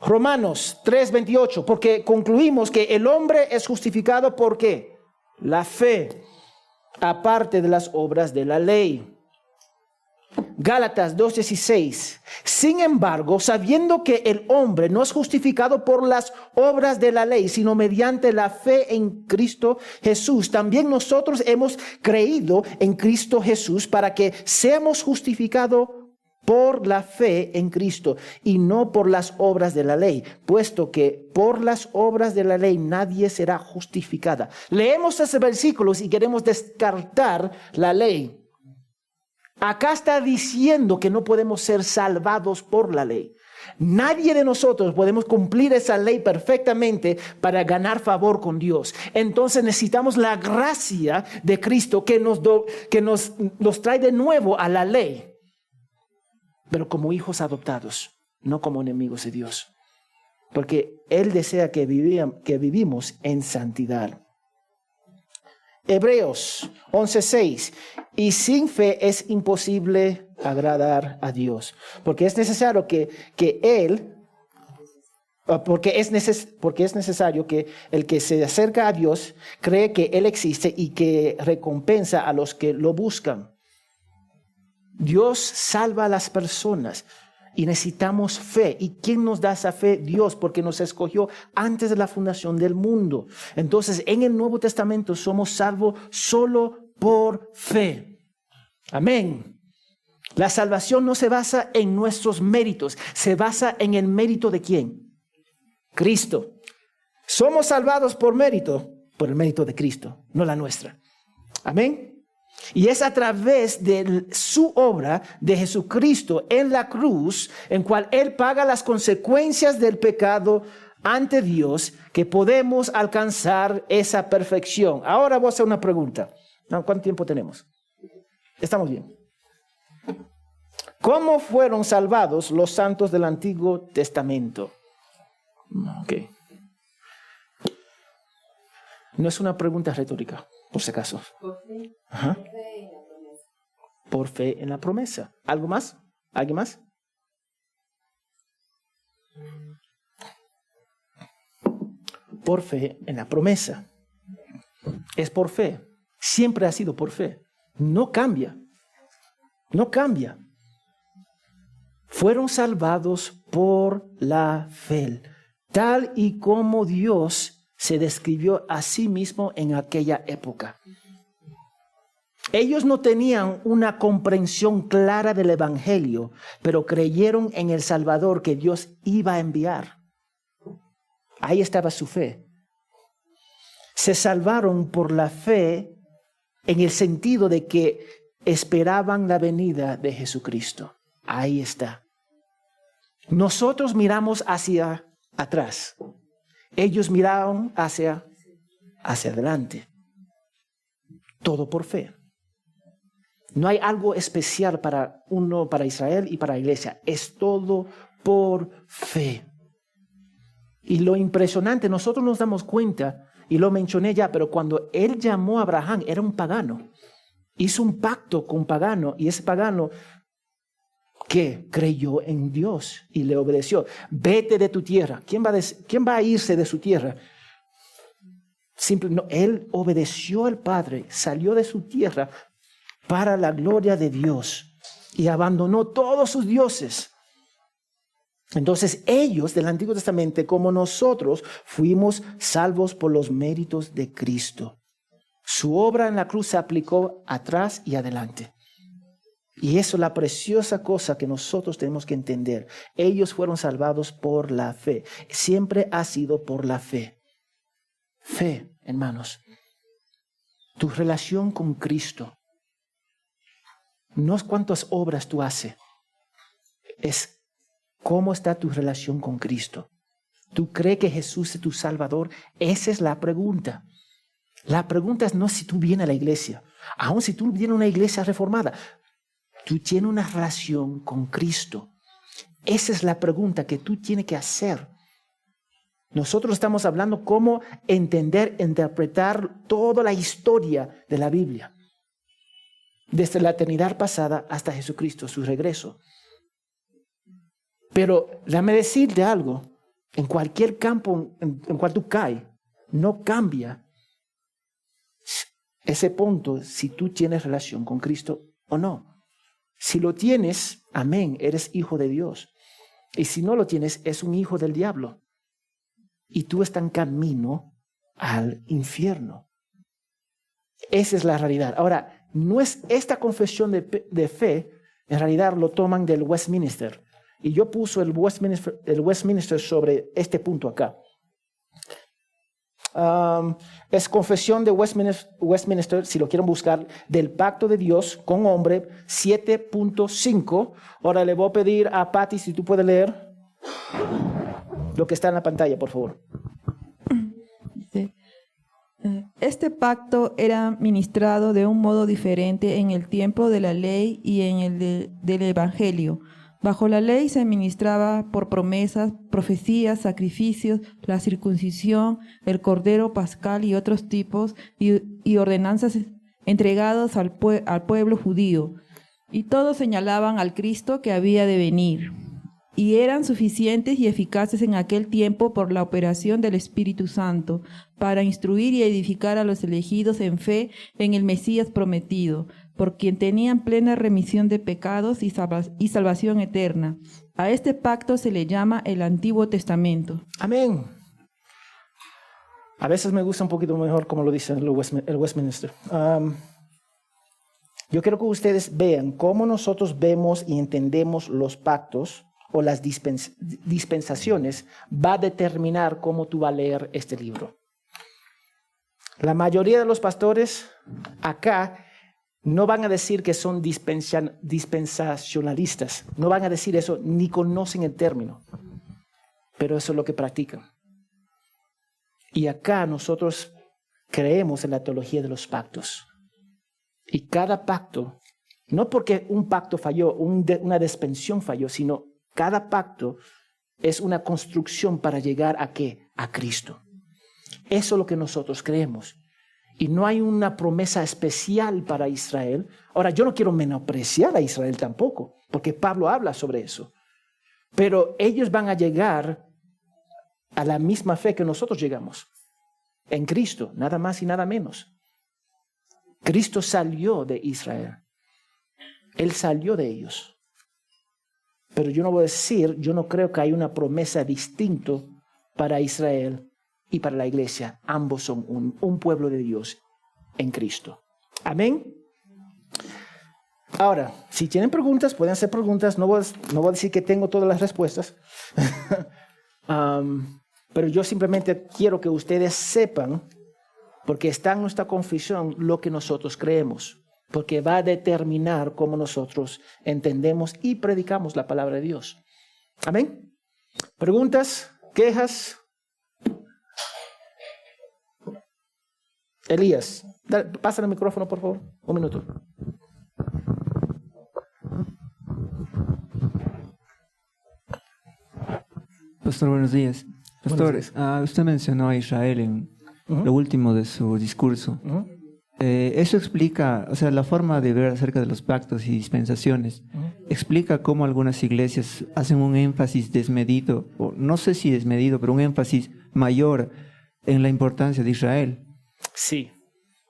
[SPEAKER 1] Romanos 3:28, porque concluimos que el hombre es justificado ¿por qué? La fe, aparte de las obras de la ley. Gálatas 2:16, sin embargo, sabiendo que el hombre no es justificado por las obras de la ley, sino mediante la fe en Cristo Jesús, también nosotros hemos creído en Cristo Jesús para que seamos justificados por la fe en Cristo y no por las obras de la ley, puesto que por las obras de la ley nadie será justificada. Leemos esos versículos y queremos descartar la ley. Acá está diciendo que no podemos ser salvados por la ley. Nadie de nosotros podemos cumplir esa ley perfectamente para ganar favor con Dios. Entonces necesitamos la gracia de Cristo que nos trae de nuevo a la ley, pero como hijos adoptados, no como enemigos de Dios. Porque Él desea que vivimos en santidad. Hebreos 11:6, y sin fe es imposible agradar a Dios, porque es necesario porque es necesario que el que se acerca a Dios cree que Él existe y que recompensa a los que lo buscan. Dios salva a las personas y necesitamos fe. ¿Y quién nos da esa fe? Dios, porque nos escogió antes de la fundación del mundo. Entonces, en el Nuevo Testamento somos salvos solo por fe. Amén. La salvación no se basa en nuestros méritos, se basa en el mérito de ¿quién? Cristo. Somos salvados por el mérito de Cristo, no la nuestra. Amén. Y es a través de su obra de Jesucristo en la cruz, en cual Él paga las consecuencias del pecado ante Dios, que podemos alcanzar esa perfección. Ahora voy a hacer una pregunta. ¿Cuánto tiempo tenemos? Estamos bien. ¿Cómo fueron salvados los santos del Antiguo Testamento? Ok. No es una pregunta retórica, por si acaso. Ajá. Por fe en la promesa. ¿Algo más? ¿Alguien más? Por fe en la promesa. Es por fe. Siempre ha sido por fe. No cambia. No cambia. Fueron salvados por la fe, tal y como Dios se describió a sí mismo en aquella época. Ellos no tenían una comprensión clara del Evangelio, pero creyeron en el Salvador que Dios iba a enviar. Ahí estaba su fe. Se salvaron por la fe en el sentido de que esperaban la venida de Jesucristo. Ahí está. Nosotros miramos hacia atrás. Ellos miraron hacia adelante. Todo por fe. No hay algo especial para Israel y para la iglesia. Es todo por fe. Y lo impresionante, nosotros nos damos cuenta, y lo mencioné ya, pero cuando él llamó a Abraham, era un pagano. Hizo un pacto con un pagano, y ese pagano que creyó en Dios y le obedeció. Vete de tu tierra. ¿Quién va a irse de su tierra? No, él obedeció al Padre, salió de su tierra para la gloria de Dios y abandonó todos sus dioses. Entonces ellos del Antiguo Testamento, como nosotros, fuimos salvos por los méritos de Cristo. Su obra en la cruz se aplicó atrás y adelante. Y eso es la preciosa cosa que nosotros tenemos que entender. Ellos fueron salvados por la fe. Siempre ha sido por la fe. Fe, hermanos. Tu relación con Cristo no es cuántas obras tú haces. Es cómo está tu relación con Cristo. ¿Tú crees que Jesús es tu Salvador? Esa es la pregunta. La pregunta es no si tú vienes a la iglesia. Aun si tú vienes a una iglesia reformada. Tú tienes una relación con Cristo. Esa es la pregunta que tú tienes que hacer. Nosotros estamos hablando cómo entender, interpretar toda la historia de la Biblia. Desde la eternidad pasada hasta Jesucristo, su regreso. Pero déjame decirte algo. En cualquier campo en cual tú caes, no cambia ese punto si tú tienes relación con Cristo o no. Si lo tienes, amén, eres hijo de Dios. Y si no lo tienes, es un hijo del diablo. Y tú estás en camino al infierno. Esa es la realidad. Ahora, no es esta confesión de fe, en realidad lo toman del Westminster. Y yo puse el Westminster sobre este punto acá. Es confesión de Westminster, si lo quieren buscar, del pacto de Dios con hombre, 7.5. Ahora le voy a pedir a Patty si tú puedes leer lo que está en la pantalla, por favor.
[SPEAKER 6] Sí. Este pacto era ministrado de un modo diferente en el tiempo de la ley y en el del Evangelio. Bajo la ley se ministraba por promesas, profecías, sacrificios, la circuncisión, el cordero pascal y otros tipos y ordenanzas entregados al pueblo judío. Y todos señalaban al Cristo que había de venir. Y eran suficientes y eficaces en aquel tiempo por la operación del Espíritu Santo, para instruir y edificar a los elegidos en fe en el Mesías prometido, por quien tenían plena remisión de pecados y salvación eterna. A este pacto se le llama el Antiguo Testamento.
[SPEAKER 1] Amén. A veces me gusta un poquito mejor como lo dice el Westminster. Yo quiero que ustedes vean cómo nosotros vemos y entendemos los pactos o las dispensaciones. Va a determinar cómo tú vas a leer este libro. La mayoría de los pastores acá no van a decir que son dispensacionalistas. No van a decir eso, ni conocen el término. Pero eso es lo que practican. Y acá nosotros creemos en la teología de los pactos. Y cada pacto, no porque un pacto falló, una dispensación falló, sino cada pacto es una construcción para llegar ¿a qué? A Cristo. Eso es lo que nosotros creemos. Y no hay una promesa especial para Israel. Ahora, yo no quiero menospreciar a Israel tampoco, porque Pablo habla sobre eso. Pero ellos van a llegar a la misma fe que nosotros llegamos. En Cristo, nada más y nada menos. Cristo salió de Israel. Él salió de ellos. Pero yo no voy a decir, yo no creo que hay una promesa distinta para Israel y para la iglesia. Ambos son un pueblo de Dios en Cristo. Amén. Ahora, si tienen preguntas, pueden hacer preguntas. No voy a decir que tengo todas las respuestas. Pero yo simplemente quiero que ustedes sepan, porque está en nuestra confesión, lo que nosotros creemos. Porque va a determinar cómo nosotros entendemos y predicamos la palabra de Dios. Amén. ¿Preguntas? ¿Quejas? Elías, pasa el micrófono, por favor. Un minuto.
[SPEAKER 9] Pastor, buenos días. Pastor, usted mencionó a Israel en lo último de su discurso. Eso explica, o sea, la forma de ver acerca de los pactos y dispensaciones, explica cómo algunas iglesias hacen un énfasis desmedido, o no sé si desmedido, pero un énfasis mayor en la importancia de Israel.
[SPEAKER 1] Sí,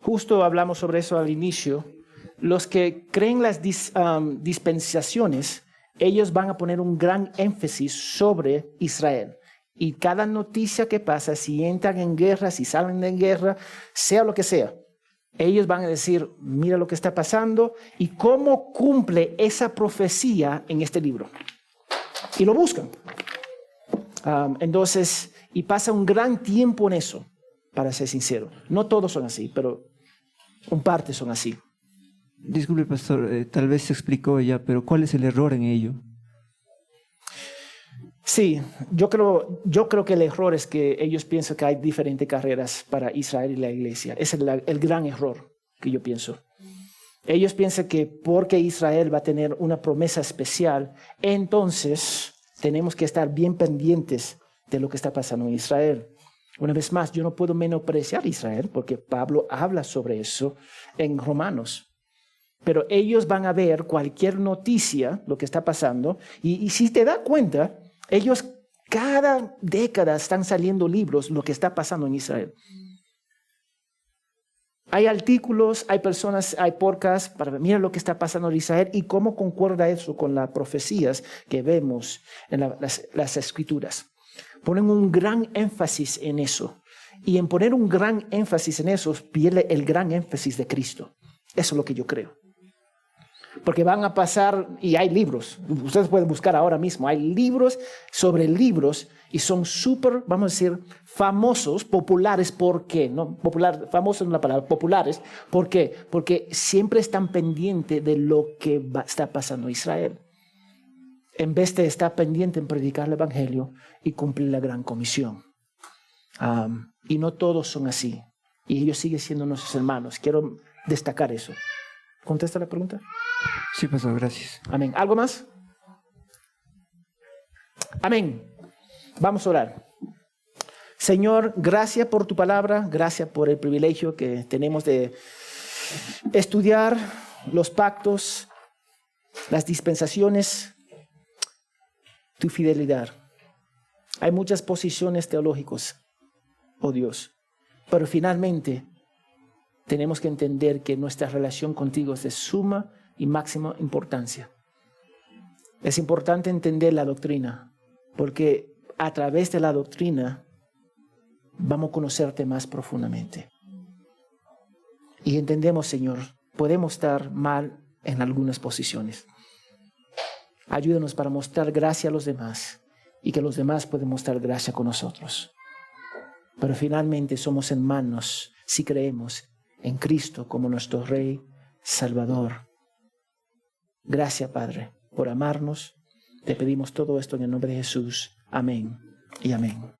[SPEAKER 1] justo hablamos sobre eso al inicio. Los que creen las dispensaciones, ellos van a poner un gran énfasis sobre Israel. Y cada noticia que pasa, si entran en guerra, si salen de guerra, sea lo que sea, ellos van a decir, mira lo que está pasando y cómo cumple esa profecía en este libro. Y lo buscan. Entonces, y pasa un gran tiempo en eso, para ser sincero. No todos son así, pero un parte son así.
[SPEAKER 9] Disculpe, pastor, tal vez se explicó ya, pero ¿cuál es el error en ello?
[SPEAKER 1] Sí, yo creo que el error es que ellos piensan que hay diferentes carreras para Israel y la iglesia. Es el gran error que yo pienso. Ellos piensan que porque Israel va a tener una promesa especial, entonces tenemos que estar bien pendientes de lo que está pasando en Israel. Una vez más, yo no puedo menospreciar a Israel porque Pablo habla sobre eso en Romanos. Pero ellos van a ver cualquier noticia, lo que está pasando, y si te das cuenta, ellos cada década están saliendo libros, lo que está pasando en Israel. Hay artículos, hay personas, hay podcasts para ver, mira lo que está pasando en Israel y cómo concuerda eso con las profecías que vemos en las escrituras. Ponen un gran énfasis en eso. Y en poner un gran énfasis en eso, pierde el gran énfasis de Cristo. Eso es lo que yo creo. Porque van a pasar, y hay libros, ustedes pueden buscar ahora mismo, hay libros sobre libros y son súper, vamos a decir, famosos, populares. ¿Por qué? No, popular, famosos es una palabra, populares. ¿Por qué? Porque siempre están pendientes de lo que está pasando en Israel. En vez de estar pendiente en predicar el evangelio y cumplir la gran comisión. Y no todos son así. Y ellos siguen siendo nuestros hermanos. Quiero destacar eso. ¿Contesta la pregunta?
[SPEAKER 9] Sí, pastor, gracias.
[SPEAKER 1] Amén. ¿Algo más? Amén. Vamos a orar. Señor, gracias por tu palabra, gracias por el privilegio que tenemos de estudiar los pactos, las dispensaciones, tu fidelidad. Hay muchas posiciones teológicas, oh Dios, pero finalmente tenemos que entender que nuestra relación contigo es de suma y máxima importancia. Es importante entender la doctrina, porque a través de la doctrina vamos a conocerte más profundamente. Y entendemos, Señor, podemos estar mal en algunas posiciones. Ayúdanos para mostrar gracia a los demás y que los demás puedan mostrar gracia con nosotros. Pero finalmente somos hermanos si creemos en Cristo como nuestro Rey Salvador. Gracias, Padre, por amarnos. Te pedimos todo esto en el nombre de Jesús. Amén y amén.